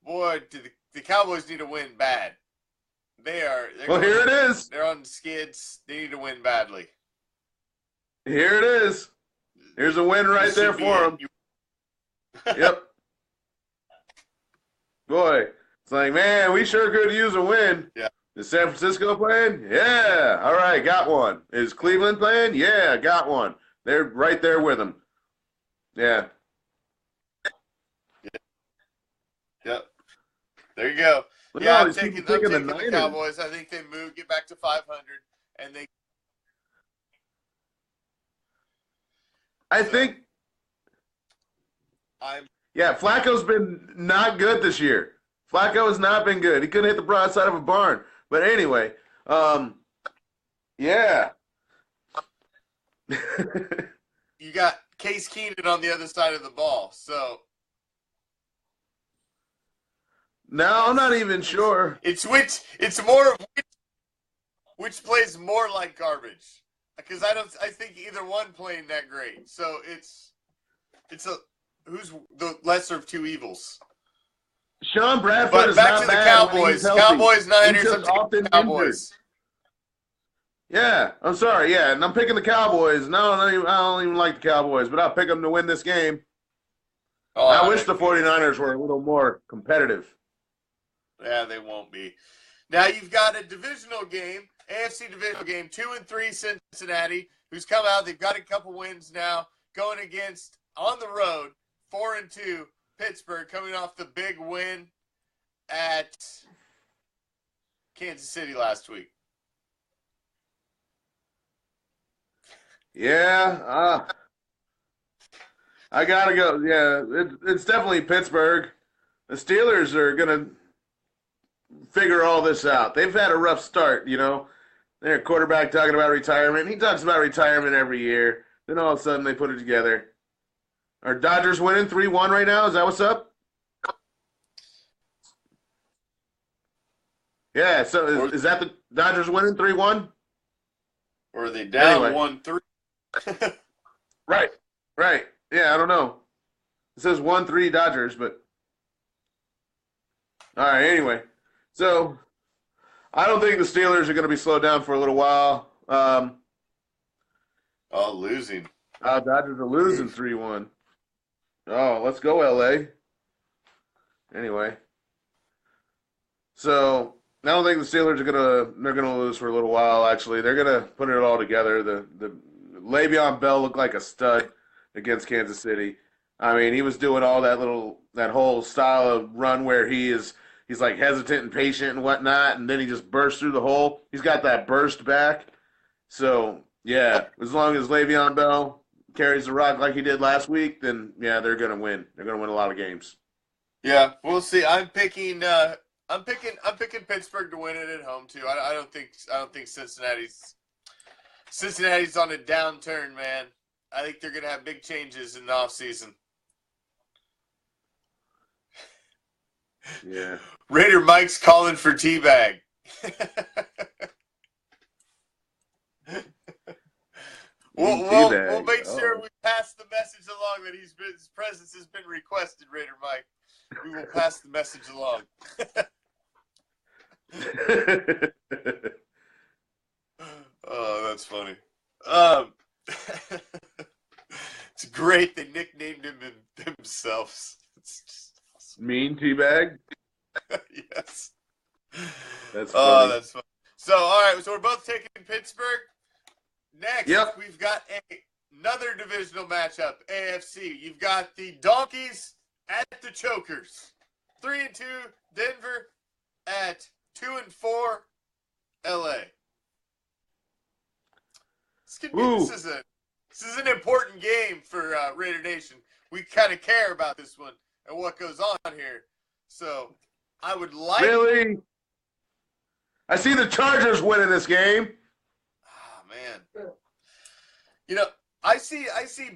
Boy, do the Cowboys need to win bad. Here it is. They're on the skids. They need to win badly. Here it is. Here's a win right there for them. Yep. Boy, it's like, man, we sure could use a win. Yeah. Is San Francisco playing? Yeah. All right, got one. Is Cleveland playing? Yeah, got one. They're right there with them. Yeah. Yep. There you go. Yeah, I'm taking the Cowboys. I think they get back to 500, and they. Flacco's been not good this year. Flacco has not been good. He couldn't hit the broadside of a barn. But anyway, yeah. You got Case Keenum on the other side of the ball, so. No, I'm not even sure. It's more of which plays more like garbage, because I think either one playing that great. So it's who's the lesser of two evils. Sean Bradford but is back not to the bad Cowboys. Cowboys, Niners, I'm taking the Cowboys. Injured. Yeah, I'm sorry. Yeah, and I'm picking the Cowboys. No, I don't even like the Cowboys, but I'll pick them to win this game. I wish the 49ers were a little more competitive. Yeah, they won't be. Now you've got a divisional game, AFC divisional game, 2-3 Cincinnati, who's come out. They've got a couple wins now, going against, on the road, 4-2 Pittsburgh, coming off the big win at Kansas City last week. Yeah, I gotta go. Yeah, it's definitely Pittsburgh. The Steelers are gonna figure all this out. They've had a rough start, you know. Their quarterback talking about retirement. He talks about retirement every year. Then all of a sudden they put it together. Are Dodgers winning 3-1 right now? Is that what's up? Yeah, so is that the Dodgers winning 3-1? Or are they down Anyway. 1-3? Right. Yeah, I don't know. It says 1-3 Dodgers, but all right, anyway. So I don't think the Steelers are going to be slowed down for a little while. Losing. Dodgers are losing 3-1. Oh, let's go, LA. Anyway. So I don't think the Steelers they're gonna lose for a little while, actually. They're gonna put it all together. The Le'Veon Bell looked like a stud against Kansas City. I mean, he was doing all that whole style of run where he's like hesitant and patient and whatnot, and then he just bursts through the hole. He's got that burst back. So yeah, as long as Le'Veon Bell carries the rock like he did last week, then yeah, they're gonna win. They're gonna win a lot of games. Yeah, we'll see. I'm picking Pittsburgh to win it at home too. I don't think Cincinnati's on a downturn, man. I think they're gonna have big changes in the offseason. Yeah. Raider Mike's calling for teabag. We'll make sure we pass the message along that his presence has been requested, Raider Mike. We will pass the message along. Oh, that's funny. It's great they nicknamed him themselves. It's just awesome. Mean teabag? Yes. That's funny. Oh, that's funny. So, all right, so we're both taking Pittsburgh. Next, Yep. We've got another divisional matchup, AFC. You've got the Donkeys at the Chokers. 3-2, Denver at 2-4, LA. This is an important game for Raider Nation. We kind of care about this one and what goes on here. So I would like. Really? I see the Chargers winning this game. Ah, man. You know, I see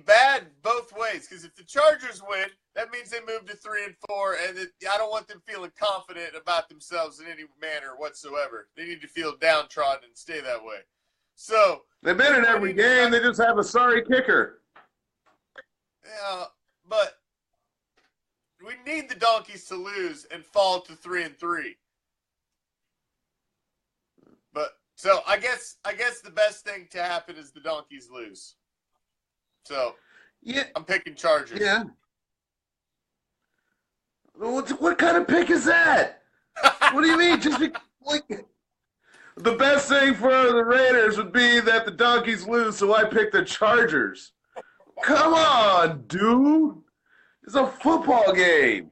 bad both ways, because if the Chargers win, that means they move to 3-4, and I don't want them feeling confident about themselves in any manner whatsoever. They need to feel downtrodden and stay that way. So they've been in every game. They just have a sorry kicker. Yeah, but we need the Donkeys to lose and fall to 3-3. But so I guess the best thing to happen is the Donkeys lose. So yeah, I'm picking Chargers. Yeah. What kind of pick is that? What do you mean? The best thing for the Raiders would be that the Donkeys lose, so I pick the Chargers. Come on, dude. It's a football game.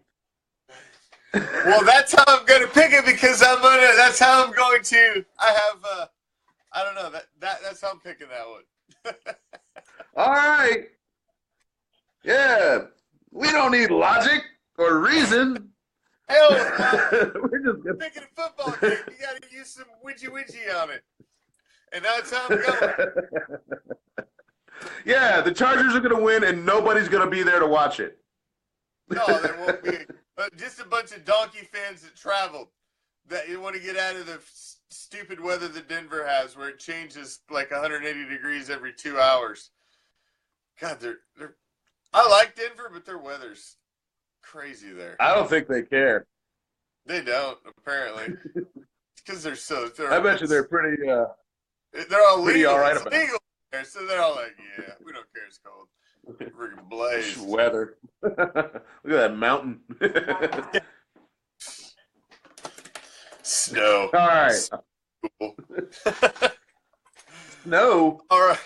Well, that's how I'm going to pick it, because that's how I'm going to. I don't know. That's how I'm picking that one. All right. Yeah. We don't need logic or reason. Hell, We're just gonna... picking a football game. You got to use some widgy on it. And that's how I'm going. Yeah, the Chargers are going to win, and nobody's going to be there to watch it. No, there won't be. Just a bunch of donkey fans that traveled that you want to get out of the stupid weather that Denver has, where it changes like 180 degrees every 2 hours. God, they're. I like Denver, but their weather's crazy there. I don't think they care. They don't, apparently, because they're so. I bet you they're pretty. They're all pretty legal. all right It's about legal there, so they're all like, "Yeah, we don't care. It's cold. Freaking blaze weather." Look at that mountain. Snow. All right. Cool. Snow. All right.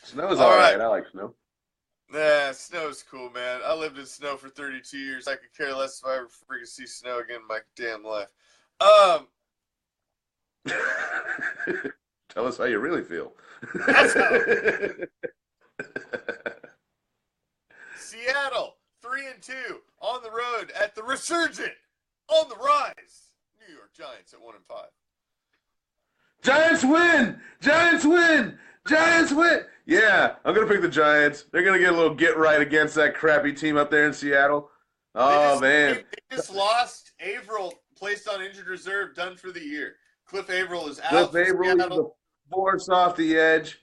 Snow's all right. I like snow. Nah, snow's cool, man. I lived in snow for 32 years. I could care less if I ever freaking see snow again in my damn life. Tell us how you really feel. That's how. Seattle, 3-2 on the road at the Resurgent on the rise. New York Giants at 1-5. Giants win! Giants win! Giants win! Yeah, I'm going to pick the Giants. They're going to get a little get right against that crappy team up there in Seattle. Oh, man. They just lost. Averill placed on injured reserve, done for the year. Cliff Averill is out. Cliff Averill, he's a force off the edge.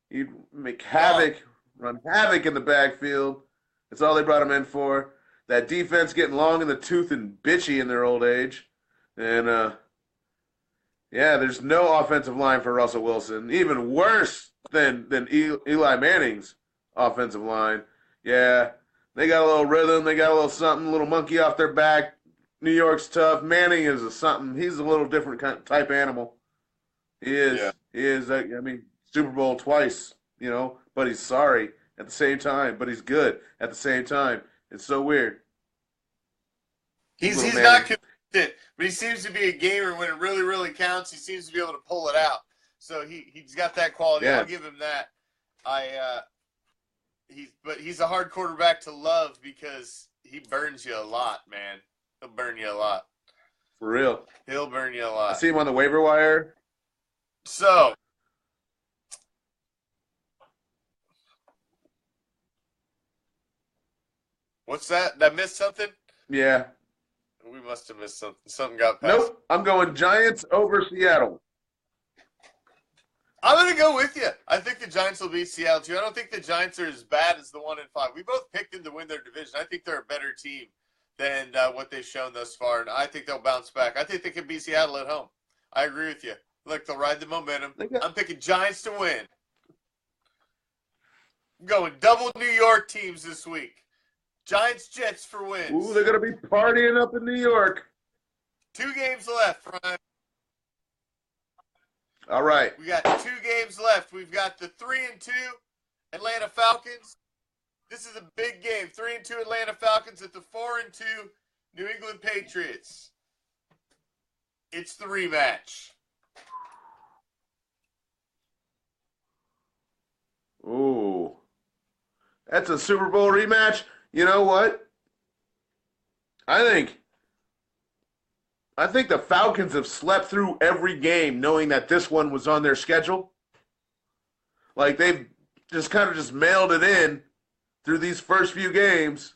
He'd make havoc, run havoc in the backfield. That's all they brought him in for. That defense getting long in the tooth and bitchy in their old age. And, yeah, there's no offensive line for Russell Wilson. Even worse than Eli Manning's offensive line. Yeah, they got a little rhythm. They got a little something, a little monkey off their back. New York's tough. Manning is a something. He's a little different type animal. He is. Yeah. He is. I mean, Super Bowl twice, but he's sorry at the same time, but he's good at the same time. It's so weird. He's not consistent, but he seems to be a gamer when it really, really counts. He seems to be able to pull it out. So he's got that quality. Yeah. I'll give him that. He's a hard quarterback to love because he burns you a lot, man. He'll burn you a lot. For real. He'll burn you a lot. I see him on the waiver wire. So, what's that? Did I miss something? Yeah. We must have missed something. Something got past. Nope. I'm going Giants over Seattle. I'm going to go with you. I think the Giants will beat Seattle, too. I don't think the Giants are as bad as the 1-5. We both picked them to win their division. I think they're a better team than what they've shown thus far, and I think they'll bounce back. I think they can beat Seattle at home. I agree with you. Look, they'll ride the momentum. I'm picking Giants to win. I'm going double New York teams this week. Giants-Jets for wins. Ooh, they're going to be partying up in New York. 2 games left, Brian. All right. We got 2 games left. We've got the 3-2 Atlanta Falcons. This is a big game. 3-2 Atlanta Falcons at the 4-2 New England Patriots. It's the rematch. Ooh. That's a Super Bowl rematch. You know what? I think the Falcons have slept through every game knowing that this one was on their schedule. Like they've just kind of just mailed it in through these first few games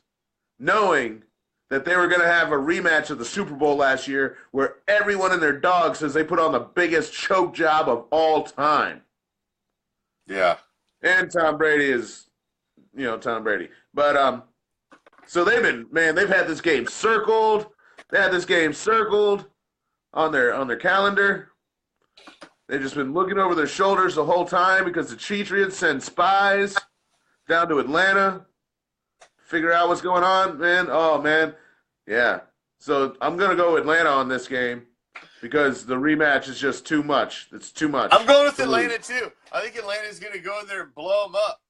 knowing that they were going to have a rematch of the Super Bowl last year where everyone and their dog says they put on the biggest choke job of all time. Yeah. And Tom Brady is, Tom Brady. But, so they've had this game circled. They had this game circled on their calendar. They've just been looking over their shoulders the whole time because the Patriots send spies down to Atlanta, figure out what's going on, man. Oh, man. Yeah. So I'm going to go Atlanta on this game because the rematch is just too much. It's too much. I'm going with Atlanta, too. I think Atlanta's going to go in there and blow them up.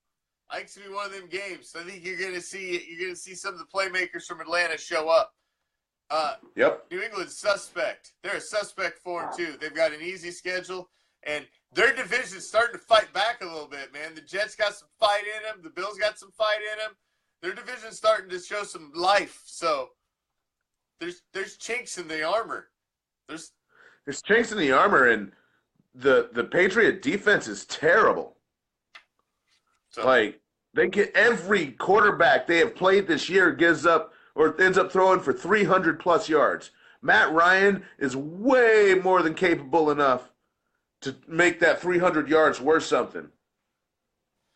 I think it's going to be one of them games. I think you're going to see some of the playmakers from Atlanta show up. Yep. New England's suspect. They're a suspect 4-2. They've got an easy schedule, and their division's starting to fight back a little bit, man. The Jets got some fight in them. The Bills got some fight in them. Their division's starting to show some life. So there's chinks in the armor. There's chinks in the armor, and the Patriot defense is terrible. So, like they get every quarterback they have played this year ends up throwing for 300 plus yards. Matt Ryan is way more than capable enough to make that 300 yards worth something.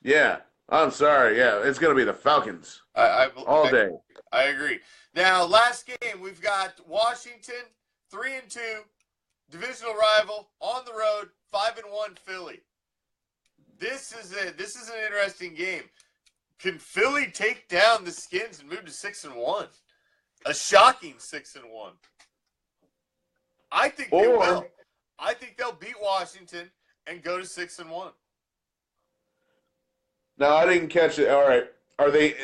Yeah, I'm sorry. Yeah, it's going to be the Falcons all day. I agree. Now, last game, we've got Washington, 3-2, divisional rival, on the road, 5-1 Philly. This is an interesting game. Can Philly take down the Skins and move to 6-1? A shocking 6-1. I think they will. I think they'll beat Washington and go to 6-1. No, I didn't catch it. All right. Are they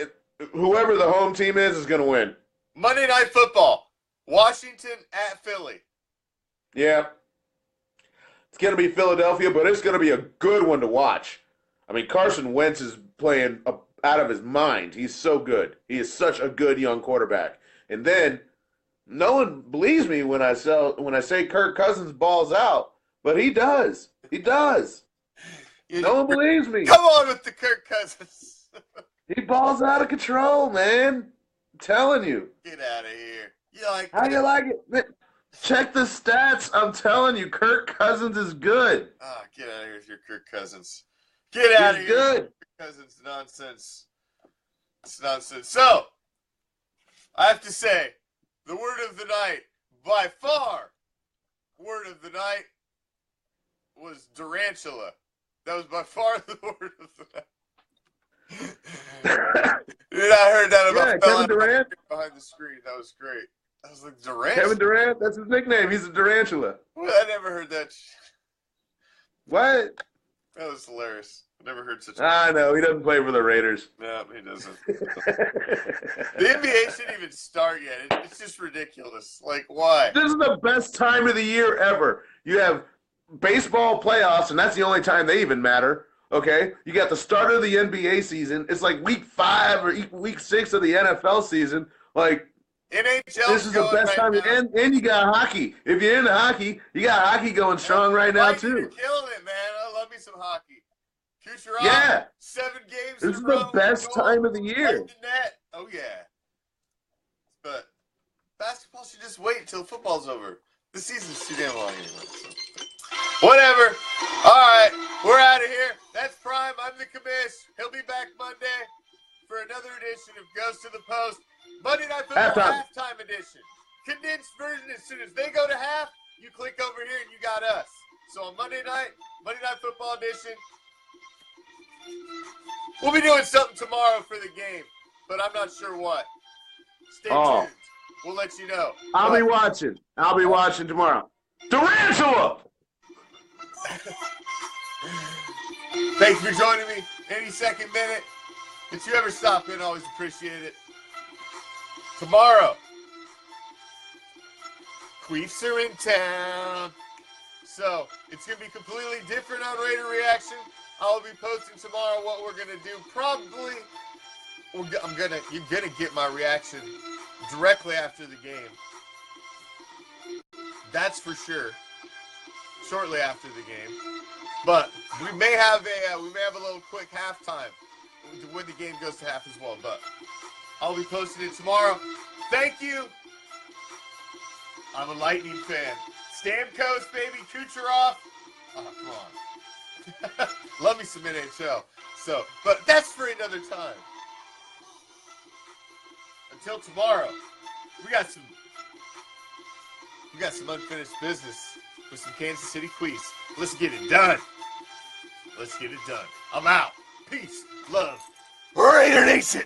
whoever the home team is going to win? Monday Night Football. Washington at Philly. Yeah. It's going to be Philadelphia, but it's going to be a good one to watch. I mean, Carson Wentz is playing out of his mind. He's so good. He is such a good young quarterback. And then No one believes me when I say Kirk Cousins balls out, but he does. He does. No one believes me. Come on with the Kirk Cousins. He balls out of control, man. I'm telling you. Get out of here. You like How you like it? Check the stats. I'm telling you, Kirk Cousins is good. Oh, get out of here with your Kirk Cousins. Get out of here. Good. Kirk Cousins nonsense. It's nonsense. So, I have to say, the word of the night, by far, word of the night was tarantula. That was by far the word of the night. Dude, I heard that about Kevin Durant behind the screen. That was great. I was like, Durant? Kevin Durant, that's his nickname. He's a tarantula. I never heard that. What? That was hilarious. I never heard such. I know he doesn't play for the Raiders. No, he doesn't. The NBA shouldn't even start yet. It's just ridiculous. Like, why? This is the best time of the year ever. You have baseball playoffs, and that's the only time they even matter. Okay? You got the start of the NBA season. It's like week 5 or week 6 of the NFL season. Like, NHL. this is the best time. And you got hockey. If you're into hockey, you got hockey going strong right now, too. You're killing it, man. I love me some hockey. Future on. Yeah. 7 games. This is the best time of the year. Oh, yeah. But basketball should just wait until football's over. The season's too damn long anyway. So. Whatever. All right. We're out of here. That's Prime. I'm the Commish. He'll be back Monday for another edition of Goes to the Post. Monday Night Football halftime edition. Condensed version. As soon as they go to half, you click over here and you got us. So on Monday Night Football edition, we'll be doing something tomorrow for the game, but I'm not sure what. Stay tuned. We'll let you know. I'll be watching. I'll be watching tomorrow. Tarantula! Thanks for joining me. Any second minute. If you ever stop in, always appreciate it. Tomorrow, Queefs are in town. So, it's going to be completely different on Raider Reaction. I'll be posting tomorrow what we're going to do. Probably, you're going to get my reaction directly after the game. That's for sure. Shortly after the game. But we may have a little quick halftime when the game goes to half as well. But I'll be posting it tomorrow. Thank you. I'm a Lightning fan. Stamkos, baby. Kucherov. Oh, come on. Love me some NHL. So, but that's for another time. Until tomorrow, we got some unfinished business with some Kansas City Queefs. Let's get it done. Let's get it done. I'm out. Peace, love, Raider Nation.